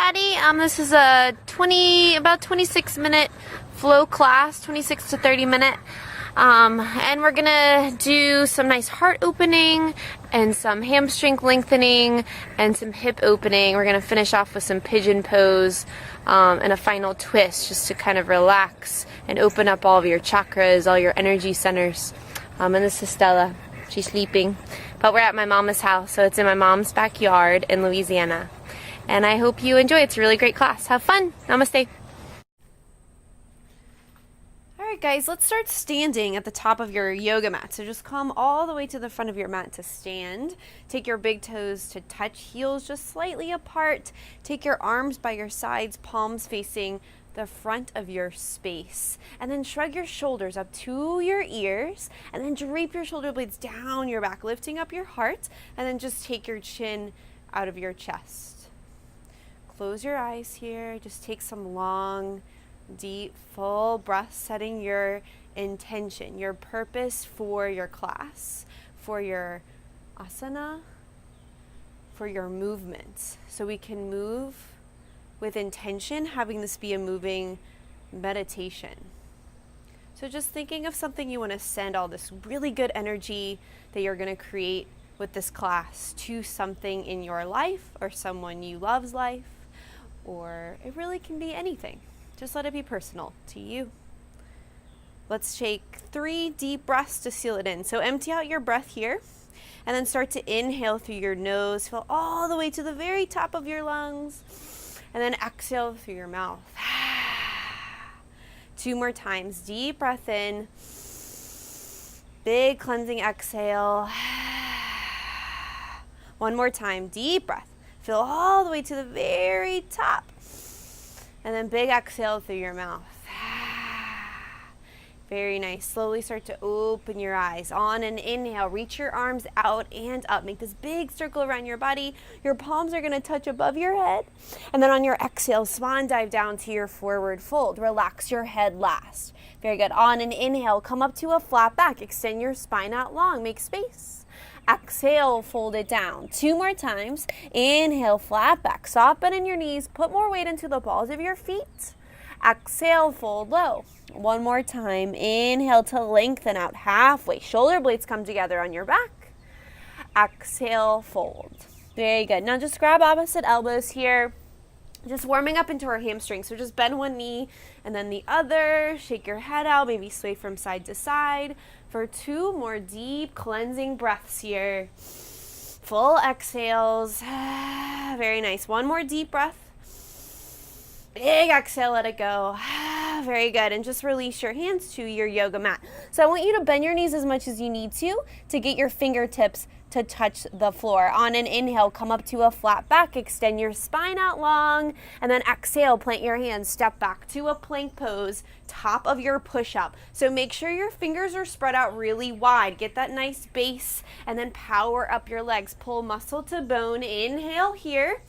everybody. This is a about 26-minute flow class, 26 to 30 minute. And we're gonna do some nice heart opening and some hamstring lengthening and some hip opening. We're gonna finish off with some pigeon pose and a final twist just to kind of relax and open up all of your chakras, all your energy centers. And this is Stella. She's sleeping. But we're at my mama's house, so it's in my mom's backyard in Louisiana. And I hope you enjoy. It's a really great class. Have fun. Namaste. Alright guys, let's start standing at the top of your yoga mat. So just come all the way to the front of your mat to stand. Take your big toes to touch, heels just slightly apart. Take your arms by your sides, palms facing the front of your space. And then shrug your shoulders up to your ears. And then drape your shoulder blades down your back, lifting up your heart. And then just take your chin out of your chest. Close your eyes here. Just take some long, deep, full breaths, setting your intention, your purpose for your class, for your asana, for your movement. So we can move with intention, having this be a moving meditation. So just thinking of something you want to send all this really good energy that you're going to create with this class to something in your life or someone you love's life, or it really can be anything. Just let it be personal to you. Let's take 3 deep breaths to seal it in. So empty out your breath here, and then start to inhale through your nose. Fill all the way to the very top of your lungs, and then exhale through your mouth. 2 more times. Deep breath in. Big cleansing exhale. 1 more time. Deep breath. Fill all the way to the very top. And then big exhale through your mouth. Very nice. Slowly start to open your eyes. On an inhale, reach your arms out and up. Make this big circle around your body. Your palms are going to touch above your head. And then on your exhale, swan dive down to your forward fold. Relax your head last. Very good. On an inhale, come up to a flat back. Extend your spine out long. Make space. Exhale, fold it down. 2 more times. Inhale, flat back. Soften in your knees. Put more weight into the balls of your feet. Exhale, fold low. 1 more time. Inhale to lengthen out halfway. Shoulder blades come together on your back. Exhale, fold. Very good. Now just grab opposite elbows here. Just warming up into our hamstrings. So just bend one knee and then the other. Shake your head out. Maybe sway from side to side. For 2 more deep cleansing breaths here. Full exhales. Very nice. 1 more deep breath. Big exhale, let it go. Very good. And just release your hands to your yoga mat. So I want you to bend your knees as much as you need to get your fingertips to touch the floor. On an inhale, come up to a flat back. Extend your spine out long. And then exhale, plant your hands. Step back to a plank pose, top of your push-up. So make sure your fingers are spread out really wide. Get that nice base and then power up your legs. Pull muscle to bone. Inhale here.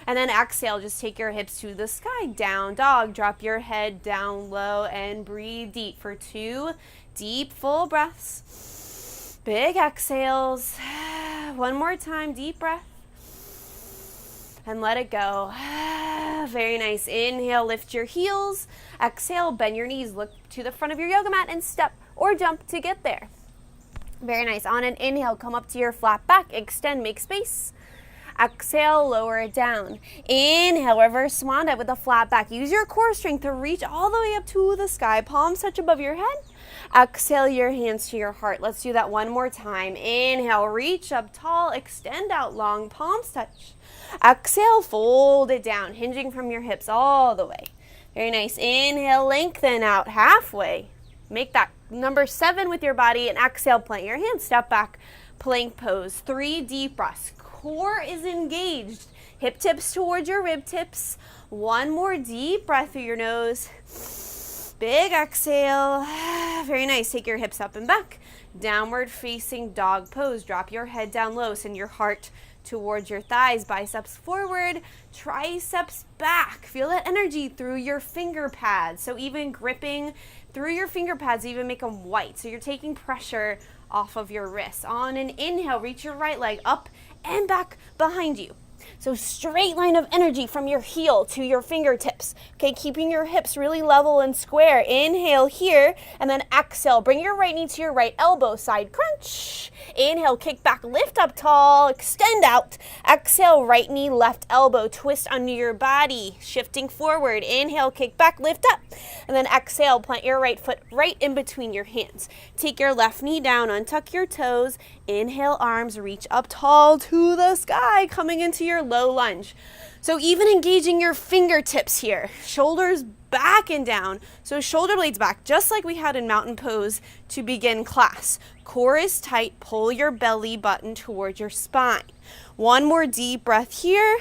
And then exhale, just take your hips to the sky. Down dog. Drop your head down low and breathe deep for 2 deep, full breaths. Big exhales. 1 more time. Deep breath. And let it go. Very nice. Inhale, lift your heels. Exhale, bend your knees. Look to the front of your yoga mat and step or jump to get there. Very nice. On an inhale, come up to your flat back. Extend, make space. Exhale, lower it down. Inhale, reverse swan dive with a flat back. Use your core strength to reach all the way up to the sky. Palms touch above your head. Exhale your hands to your heart. Let's do that 1 more time. Inhale, reach up tall, extend out long, palms touch. Exhale, fold it down, hinging from your hips all the way. Very nice. Inhale, lengthen out halfway. Make that number 7 with your body, and exhale, plant your hands, step back, plank pose. 3 deep breaths. Core is engaged. Hip tips towards your rib tips. 1 more deep breath through your nose. Big exhale. Very nice. Take your hips up and back. Downward facing dog pose. Drop your head down low. Send your heart towards your thighs. Biceps forward. Triceps back. Feel that energy through your finger pads. So even gripping through your finger pads, even make them white. So you're taking pressure off of your wrists. On an inhale, reach your right leg up and back behind you. So straight line of energy from your heel to your fingertips. Okay, keeping your hips really level and square. Inhale here, and then exhale. Bring your right knee to your right elbow, side crunch. Inhale, kick back, lift up tall, extend out. Exhale, right knee, left elbow, twist under your body, shifting forward. Inhale, kick back, lift up. And then exhale, plant your right foot right in between your hands. Take your left knee down, untuck your toes. Inhale, arms reach up tall to the sky, coming into your low lunge. So even engaging your fingertips here, shoulders back and down. So shoulder blades back, just like we had in mountain pose to begin class. Core is tight, pull your belly button towards your spine. One more deep breath here.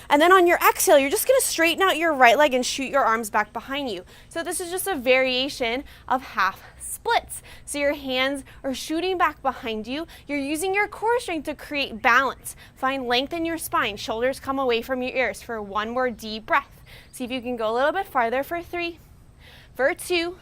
And then on your exhale, you're just gonna straighten out your right leg and shoot your arms back behind you. So this is just a variation of half splits. So your hands are shooting back behind you. You're using your core strength to create balance. Find length in your spine. Shoulders come away from your ears for one more deep breath. See if you can go a little bit farther for 3, for 2,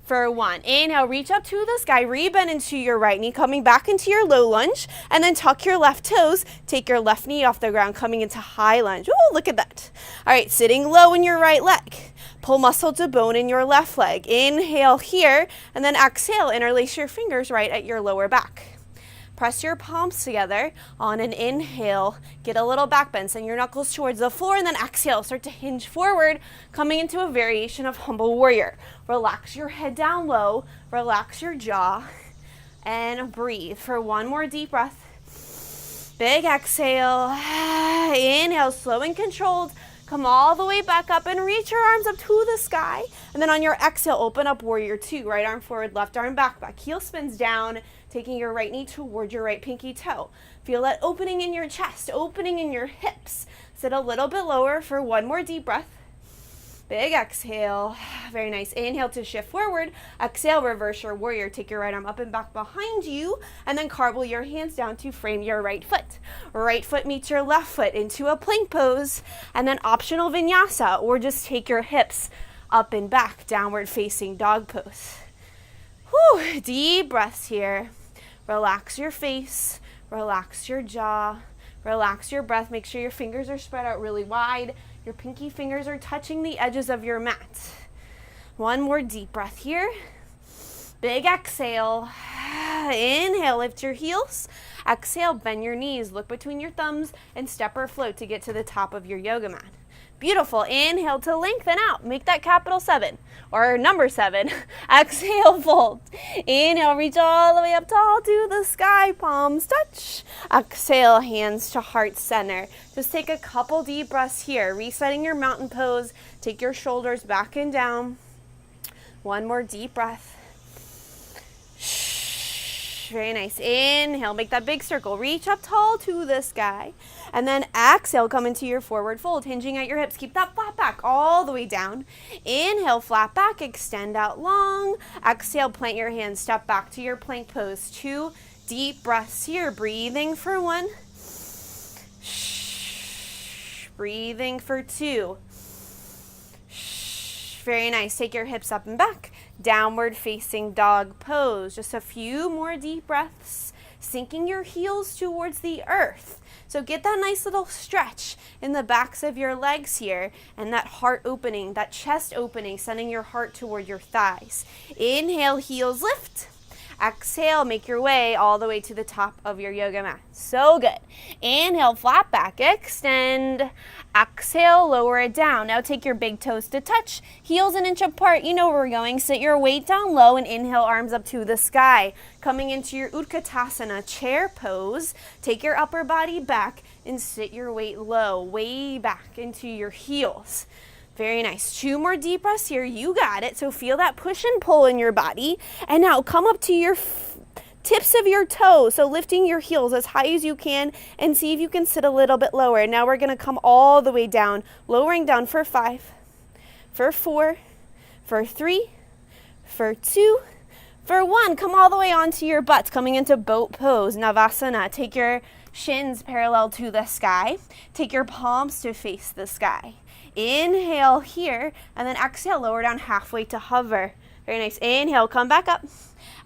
for 1. Inhale, reach up to the sky, rebend into your right knee, coming back into your low lunge, and then tuck your left toes, take your left knee off the ground, coming into high lunge. Oh, look at that. All right, sitting low in your right leg. Pull muscle to bone in your left leg. Inhale here, and then exhale, interlace your fingers right at your lower back. Press your palms together. On an inhale, get a little back bend. Send your knuckles towards the floor, and then exhale. Start to hinge forward, coming into a variation of humble warrior. Relax your head down low. Relax your jaw, and breathe for one more deep breath. Big exhale. Inhale, slow and controlled. Come all the way back up and reach your arms up to the sky. And then on your exhale, open up warrior 2. Right arm forward, left arm back. Heel spins down, taking your right knee toward your right pinky toe. Feel that opening in your chest, opening in your hips. Sit a little bit lower for one more deep breath. Big exhale. Very nice. Inhale to shift forward. Exhale, reverse your warrior. Take your right arm up and back behind you, and then cartwheel your hands down to frame your right foot. Right foot meets your left foot into a plank pose, and then optional vinyasa, or just take your hips up and back, downward facing dog pose. Whew, deep breaths here. Relax your face, relax your jaw, relax your breath. Make sure your fingers are spread out really wide. Your pinky fingers are touching the edges of your mat. One more deep breath here. Big exhale. Inhale, lift your heels. Exhale, bend your knees. Look between your thumbs and step or float to get to the top of your yoga mat. Beautiful. Inhale to lengthen out. Make that capital 7 or number 7. Exhale, fold. Inhale, reach all the way up tall to the sky. Palms touch. Exhale, hands to heart center. Just take a couple deep breaths here. Resetting your mountain pose. Take your shoulders back and down. One more deep breath. Very nice. Inhale, make that big circle. Reach up tall to the sky. And then exhale, come into your forward fold, hinging at your hips. Keep that flat back all the way down. Inhale, flat back, extend out long. Exhale, plant your hands, step back to your plank pose. 2 deep breaths here. Breathing for 1. Breathing for 2. Very nice. Take your hips up and back. Downward facing dog pose. Just a few more deep breaths, sinking your heels towards the earth. So get that nice little stretch in the backs of your legs here, and that heart opening, that chest opening, sending your heart toward your thighs. Inhale, heels lift. Exhale, make your way all the way to the top of your yoga mat. So good. Inhale, flat back, extend. Exhale, lower it down. Now take your big toes to touch, heels an inch apart. You know where we're going. Sit your weight down low and inhale, arms up to the sky. Coming into your Utkatasana chair pose. Take your upper body back and sit your weight low, way back into your heels. Very nice. 2 more deep breaths here. You got it. So feel that push and pull in your body. And now come up to your tips of your toes. So lifting your heels as high as you can and see if you can sit a little bit lower. Now we're going to come all the way down, lowering down for 5, for 4, for 3, for 2, for 1. Come all the way onto your butts, coming into boat pose, Navasana. Take your shins parallel to the sky. Take your palms to face the sky. Inhale here, and then exhale, lower down halfway to hover. Very nice. Inhale, come back up.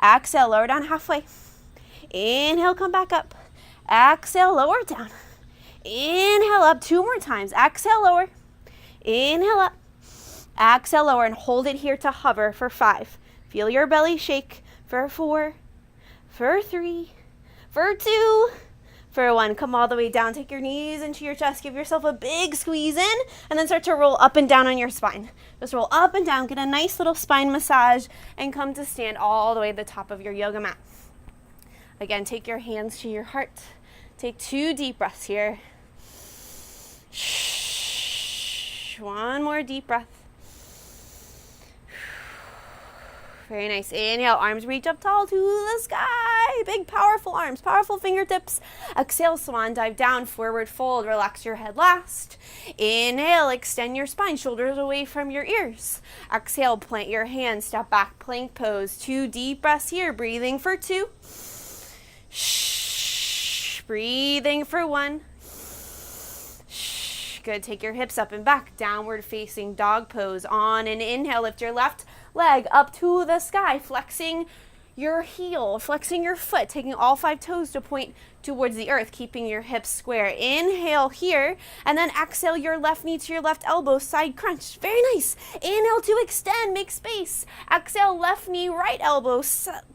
Exhale, lower down halfway. Inhale, come back up. Exhale, lower down. Inhale up 2 more times. Exhale, lower. Inhale up. Exhale, lower, and hold it here to hover for 5. Feel your belly shake for 4, for 3, for 2, for 1. Come all the way down. Take your knees into your chest. Give yourself a big squeeze in, and then start to roll up and down on your spine. Just roll up and down. Get a nice little spine massage, and come to stand all the way to the top of your yoga mat. Again, take your hands to your heart. Take 2 deep breaths here. One more deep breath. Very nice. Inhale, arms reach up tall to the sky. Big, powerful arms, powerful fingertips. Exhale, swan dive down, forward fold. Relax your head last. Inhale, extend your spine, shoulders away from your ears. Exhale, plant your hands, step back, plank pose. 2 deep breaths here, breathing for 2. Breathing for 1. Good. Take your hips up and back. Downward facing dog pose. On an inhale, lift your left leg up to the sky, flexing your heel, flexing your foot, taking all 5 toes to point towards the earth, keeping your hips square. Inhale here, and then exhale your left knee to your left elbow, side crunch. Very nice. Inhale to extend, make space. Exhale, left knee, right elbow,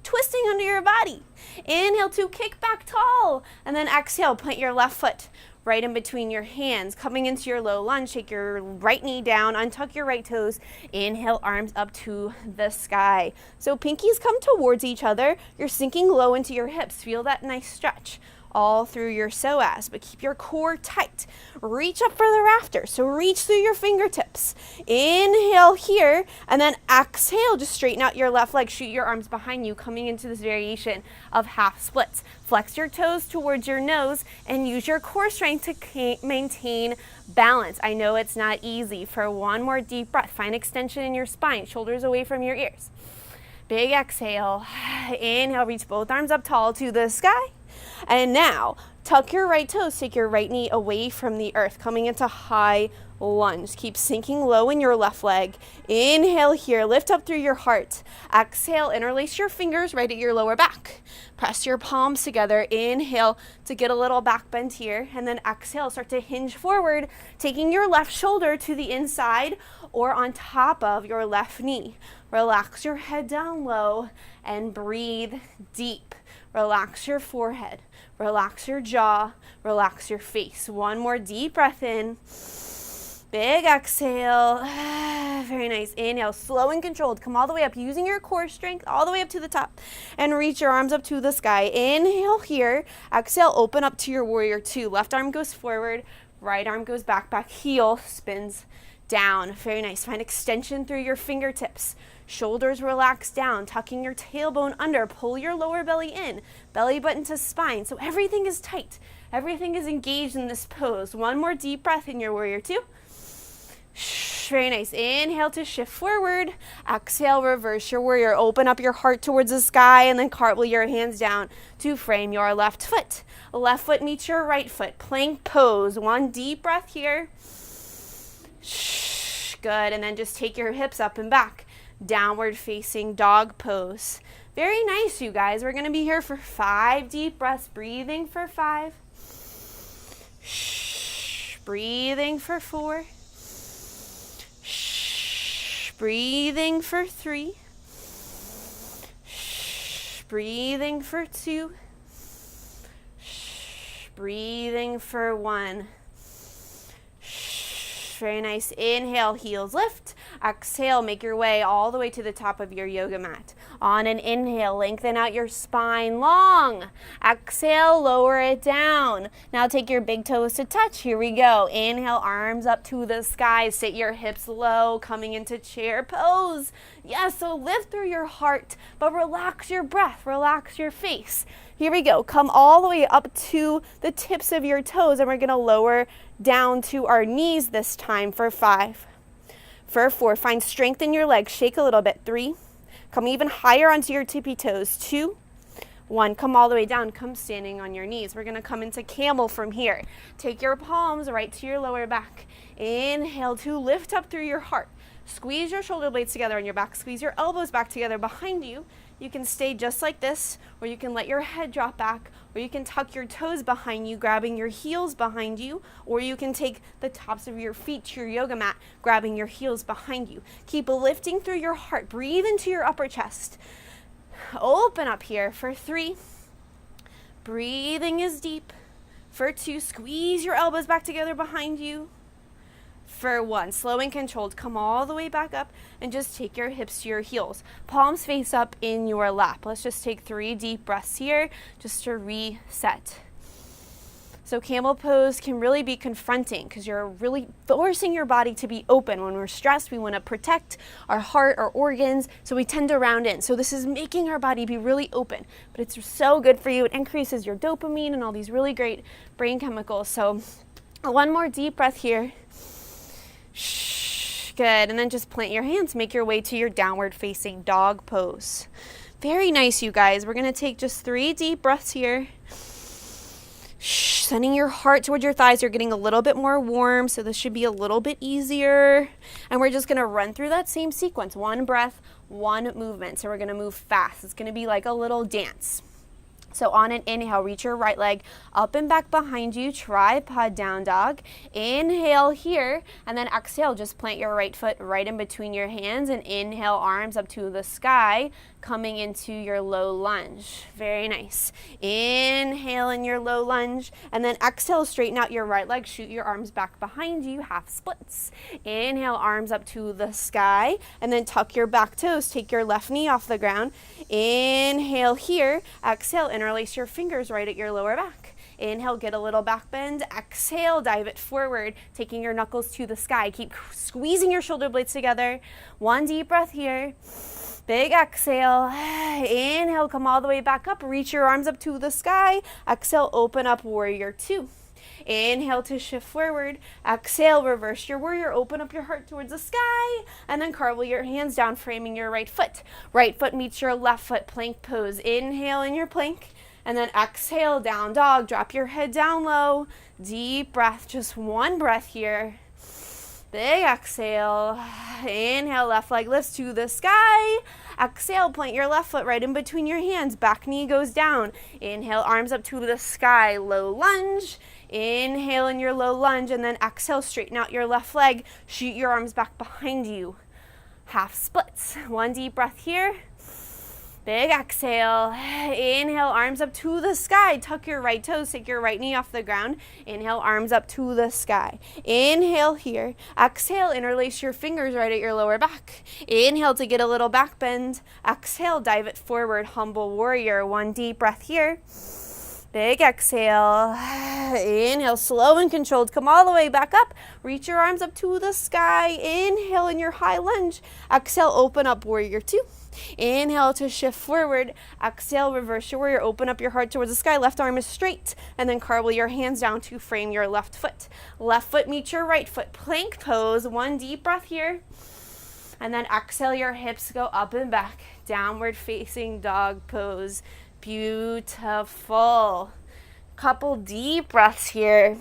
twisting under your body. Inhale to kick back tall, and then exhale, plant your left foot right in between your hands. Coming into your low lunge, shake your right knee down, untuck your right toes. Inhale, arms up to the sky. So pinkies come towards each other. You're sinking low into your hips. Feel that nice stretch all through your psoas, but keep your core tight. Reach up for the rafters, so reach through your fingertips. Inhale here, and then exhale, just straighten out your left leg, shoot your arms behind you, coming into this variation of half splits. Flex your toes towards your nose and use your core strength to maintain balance. I know it's not easy. For 1 more deep breath, find extension in your spine, shoulders away from your ears. Big exhale. Inhale, reach both arms up tall to the sky. And now, tuck your right toes, take your right knee away from the earth, coming into high lunge. Keep sinking low in your left leg. Inhale here, lift up through your heart. Exhale, interlace your fingers right at your lower back. Press your palms together. Inhale to get a little back bend here, and then exhale, start to hinge forward, taking your left shoulder to the inside or on top of your left knee. Relax your head down low and breathe deep. Relax your forehead, relax your jaw, relax your face. 1 more deep breath in. Big exhale. Very nice. Inhale, slow and controlled. Come all the way up, using your core strength all the way up to the top. And reach your arms up to the sky. Inhale here. Exhale, open up to your warrior 2. Left arm goes forward, right arm goes back, back heel spins down. Very nice. Find extension through your fingertips. Shoulders relax down, tucking your tailbone under. Pull your lower belly in, belly button to spine. So everything is tight. Everything is engaged in this pose. 1 more deep breath in your warrior 2. Very nice. Inhale to shift forward. Exhale, reverse your warrior. Open up your heart towards the sky and then cartwheel your hands down to frame your left foot. Left foot meets your right foot. Plank pose. 1 deep breath here. Good. And then just take your hips up and back. Downward facing dog pose. Very nice, you guys. We're going to be here for 5 deep breaths. Breathing for 5. Breathing for 4. Breathing for 3. Breathing for 2. Breathing for 1. Very nice. Inhale, heels lift. Exhale, make your way all the way to the top of your yoga mat. On an inhale, lengthen out your spine long. Exhale, lower it down. Now take your big toes to touch. Here we go. Inhale, arms up to the sky. Sit your hips low, coming into chair pose. Yes, so lift through your heart, but relax your breath, relax your face. Here we go. Come all the way up to the tips of your toes, and we're going to lower down to our knees this time for 5. For 4, find strength in your legs. Shake a little bit. 3, come even higher onto your tippy toes. 2, 1, come all the way down. Come standing on your knees. We're going to come into camel from here. Take your palms right to your lower back. Inhale to lift up through your heart. Squeeze your shoulder blades together on your back. Squeeze your elbows back together behind you. You can stay just like this, or you can let your head drop back, or you can tuck your toes behind you, grabbing your heels behind you, or you can take the tops of your feet to your yoga mat, grabbing your heels behind you. Keep lifting through your heart. Breathe into your upper chest. Open up here for 3. Breathing is deep. For 2, squeeze your elbows back together behind you. For 1, slow and controlled, come all the way back up and just take your hips to your heels. Palms face up in your lap. Let's just take 3 deep breaths here just to reset. So camel pose can really be confronting because you're really forcing your body to be open. When we're stressed, we want to protect our heart, our organs, so we tend to round in. So this is making our body be really open, but it's so good for you. It increases your dopamine and all these really great brain chemicals. So 1 more deep breath here. Shh, good. And then just plant your hands. Make your way to your downward facing dog pose. Very nice, you guys. We're going to take just 3 deep breaths here. Shh, sending your heart towards your thighs. You're getting a little bit more warm, so this should be a little bit easier. And we're just going to run through that same sequence. 1 breath, 1 movement. So we're going to move fast. It's going to be like a little dance. So on an inhale, reach your right leg up and back behind you, tripod down dog. Inhale here, and then exhale, just plant your right foot right in between your hands and inhale, arms up to the sky, coming into your low lunge. Very nice. Inhale in your low lunge, and then exhale, straighten out your right leg, shoot your arms back behind you, half splits. Inhale, arms up to the sky, and then tuck your back toes, take your left knee off the ground. Inhale here, exhale, interlace your fingers right at your lower back. Inhale, get a little back bend. Exhale, dive it forward, taking your knuckles to the sky. Keep squeezing your shoulder blades together. 1 deep breath here. Big exhale. Inhale, come all the way back up. Reach your arms up to the sky. Exhale, open up, warrior 2. Inhale to shift forward. Exhale, reverse your warrior. Open up your heart towards the sky. And then cartwheel your hands down, framing your right foot. Right foot meets your left foot, plank pose. Inhale in your plank. And then exhale, down dog. Drop your head down low. Deep breath, just 1 breath here. Big exhale. Inhale, left leg lifts to the sky. Exhale, plant your left foot right in between your hands. Back knee goes down. Inhale, arms up to the sky. Low lunge. Inhale in your low lunge, and then exhale, straighten out your left leg. Shoot your arms back behind you. Half splits. 1 deep breath here. Big exhale. Inhale, arms up to the sky. Tuck your right toes, take your right knee off the ground. Inhale, arms up to the sky. Inhale here. Exhale, interlace your fingers right at your lower back. Inhale to get a little back bend. Exhale, dive it forward, humble warrior. 1 deep breath here. Big exhale. Inhale, slow and controlled. Come all the way back up. Reach your arms up to the sky. Inhale in your high lunge. Exhale, open up, warrior 2. Inhale to shift forward. Exhale, reverse your warrior. Open up your heart towards the sky. Left arm is straight. And then cartwheel your hands down to frame your left foot. Left foot meets your right foot. Plank pose. 1 deep breath here. And then exhale, your hips go up and back. Downward facing dog pose. Beautiful. Couple deep breaths here.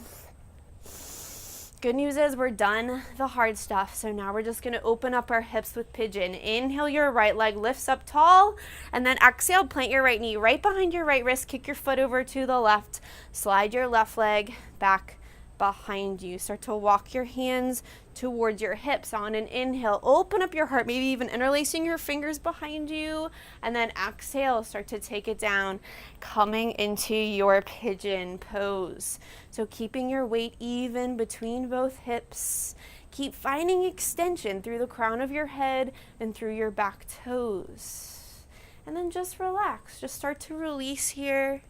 Good news is we're done the hard stuff. So now we're just going to open up our hips with pigeon. Inhale, your right leg lifts up tall. And then exhale, plant your right knee right behind your right wrist. Kick your foot over to the left. Slide your left leg back behind you. Start to walk your hands towards your hips. On an inhale, open up your heart, maybe even interlacing your fingers behind you. And then exhale, start to take it down, coming into your pigeon pose. So keeping your weight even between both hips. Keep finding extension through the crown of your head and through your back toes. And then just relax. Just start to release here,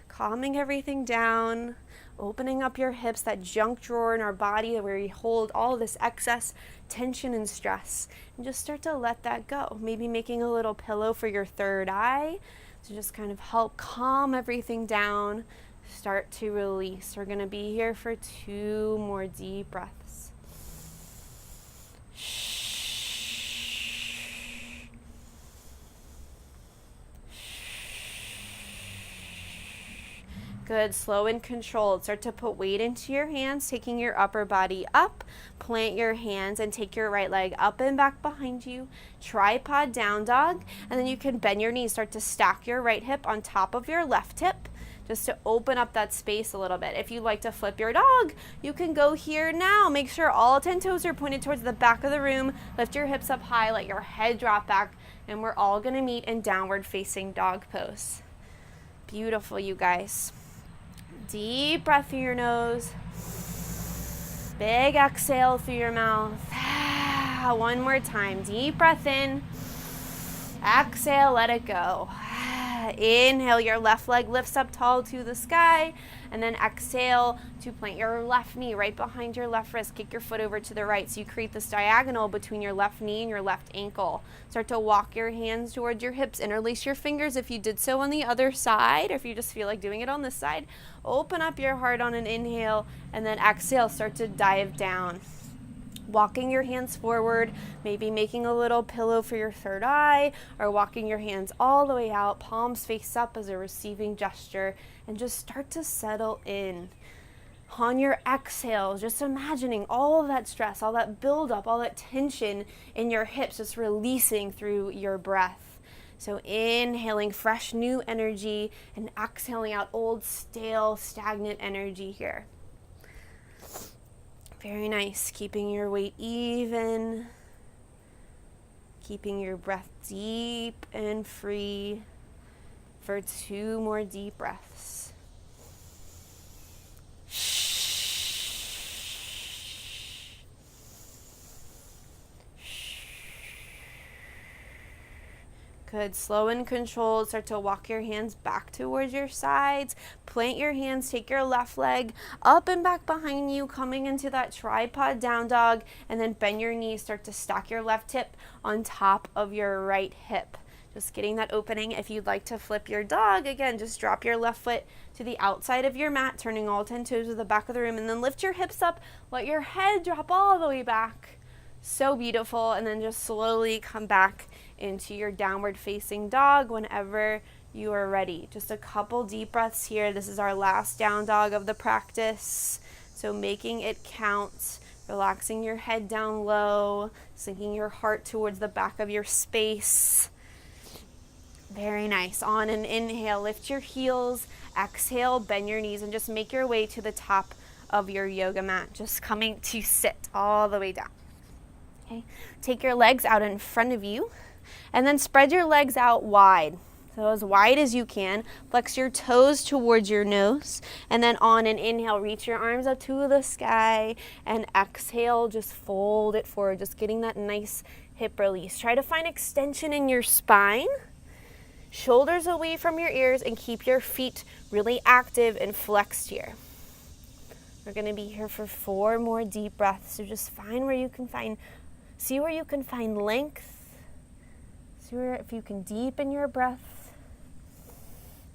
calming everything down. Opening up your hips, that junk drawer in our body where we hold all this excess tension and stress. And just start to let that go. Maybe making a little pillow for your third eye to just kind of help calm everything down. Start to release. We're going to be here for 2 more deep breaths. Good, slow and controlled. Start to put weight into your hands, taking your upper body up, plant your hands and take your right leg up and back behind you, tripod down dog, and then you can bend your knees, start to stack your right hip on top of your left hip, just to open up that space a little bit. If you'd like to flip your dog, you can go here now. Make sure all 10 toes are pointed towards the back of the room. Lift your hips up high, let your head drop back, and we're all gonna meet in downward facing dog pose. Beautiful, you guys. Deep breath through your nose. Big exhale through your mouth. One more time. Deep breath in. Exhale, let it go. Inhale, your left leg lifts up tall to the sky, and then exhale to plant your left knee right behind your left wrist. Kick your foot over to the right so you create this diagonal between your left knee and your left ankle. Start to walk your hands towards your hips. Interlace your fingers if you did so on the other side, or if you just feel like doing it on this side. Open up your heart on an inhale, and then exhale, start to dive down. Walking your hands forward, maybe making a little pillow for your third eye, or walking your hands all the way out, palms face up as a receiving gesture, and just start to settle in. On your exhale, just imagining all of that stress, all that buildup, all that tension in your hips, just releasing through your breath. So inhaling fresh new energy and exhaling out old, stale, stagnant energy here. Very nice. Keeping your weight even. Keeping your breath deep and free for 2 more deep breaths. Good. Slow and controlled. Start to walk your hands back towards your sides. Plant your hands. Take your left leg up and back behind you, coming into that tripod down dog, and then bend your knees. Start to stack your left hip on top of your right hip. Just getting that opening. If you'd like to flip your dog, again, just drop your left foot to the outside of your mat, turning all 10 toes to the back of the room, and then lift your hips up. Let your head drop all the way back. So beautiful. And then just slowly come back into your downward facing dog whenever you are ready. Just a couple deep breaths here. This is our last down dog of the practice. So making it count, relaxing your head down low, sinking your heart towards the back of your space. Very nice. On an inhale, lift your heels. Exhale, bend your knees, and just make your way to the top of your yoga mat. Just coming to sit all the way down. Okay. Take your legs out in front of you, and then spread your legs out wide. So as wide as you can. Flex your toes towards your nose, and then on an inhale, reach your arms up to the sky, and exhale, just fold it forward, just getting that nice hip release. Try to find extension in your spine. Shoulders away from your ears, and keep your feet really active and flexed here. We're going to be here for 4 more deep breaths. So just find where you can find, see where you can find length. See where, if you can deepen your breath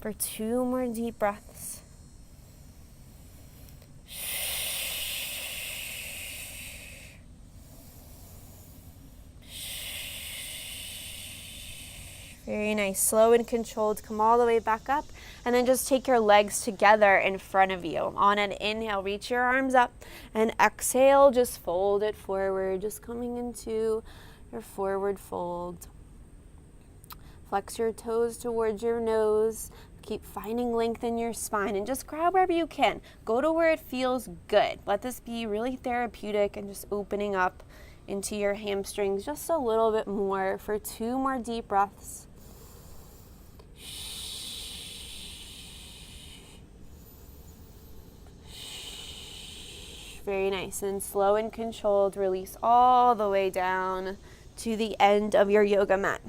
for 2 more deep breaths. Very nice. Slow and controlled. Come all the way back up. And then just take your legs together in front of you. On an inhale, reach your arms up. And exhale, just fold it forward. Just coming into your forward fold. Flex your toes towards your nose. Keep finding length in your spine. And just grab wherever you can. Go to where it feels good. Let this be really therapeutic and just opening up into your hamstrings just a little bit more for 2 more deep breaths. Very nice. And slow and controlled, release all the way down to the end of your yoga mat.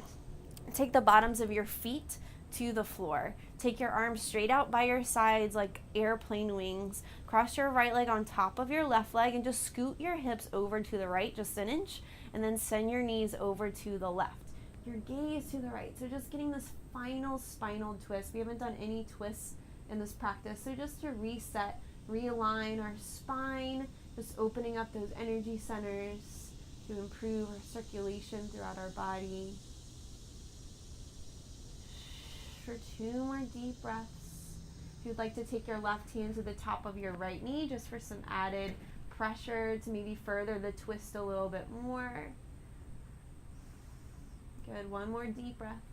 Take the bottoms of your feet to the floor. Take your arms straight out by your sides like airplane wings. Cross your right leg on top of your left leg and just scoot your hips over to the right just an inch, and then send your knees over to the left. Your gaze to the right. So just getting this final spinal twist. We haven't done any twists in this practice. So just to reset, realign our spine, just opening up those energy centers to improve our circulation throughout our body. For 2 more deep breaths. If you'd like to take your left hand to the top of your right knee just for some added pressure to maybe further the twist a little bit more. Good. One more deep breath.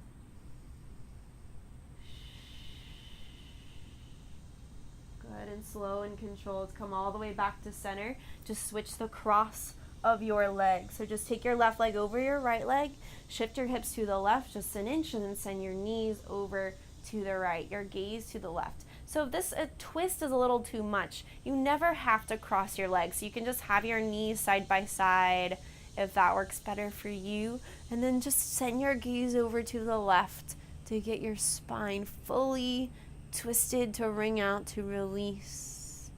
Good. And slow and controlled. Come all the way back to center. Just switch the cross of your legs. So just take your left leg over your right leg. Shift your hips to the left just an inch, and then send your knees over to the right. Your gaze to the left. So if this twist is a little too much, you never have to cross your legs. You can just have your knees side by side if that works better for you. And then just send your gaze over to the left to get your spine fully twisted, to wring out, to release.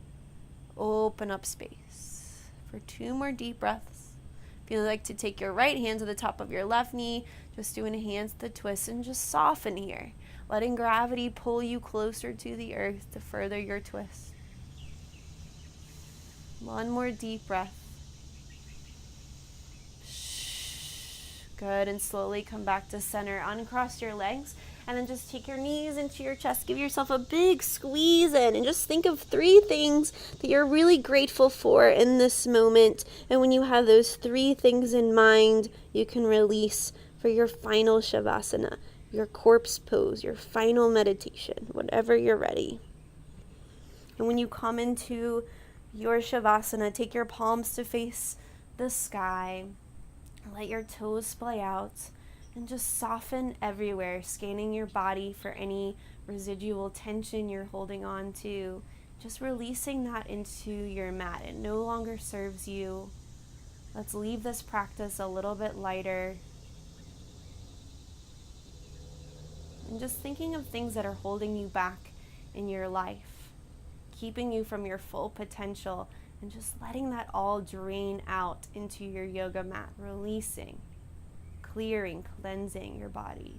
Open up space for 2 more deep breaths. If you'd like to take your right hand to the top of your left knee, just do enhance the twist and just soften here. Letting gravity pull you closer to the earth to further your twist. 1 more deep breath. Good, and slowly come back to center. Uncross your legs, and then just take your knees into your chest. Give yourself a big squeeze in, and just think of 3 things that you're really grateful for in this moment. And when you have those 3 things in mind, you can release for your final Shavasana, your corpse pose, your final meditation, whatever you're ready. And when you come into your Shavasana, take your palms to face the sky. Let your toes splay out and just soften everywhere, scanning your body for any residual tension you're holding on to. Just releasing that into your mat. It no longer serves you. Let's leave this practice a little bit lighter. And just thinking of things that are holding you back in your life, keeping you from your full potential, and just letting that all drain out into your yoga mat, releasing, clearing, cleansing your body.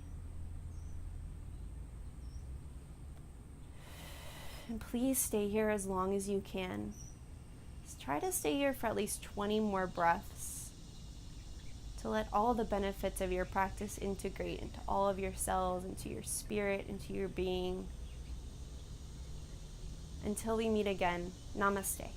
And please stay here as long as you can. Just try to stay here for at least 20 more breaths to let all the benefits of your practice integrate into all of your cells, into your spirit, into your being. Until we meet again, namaste.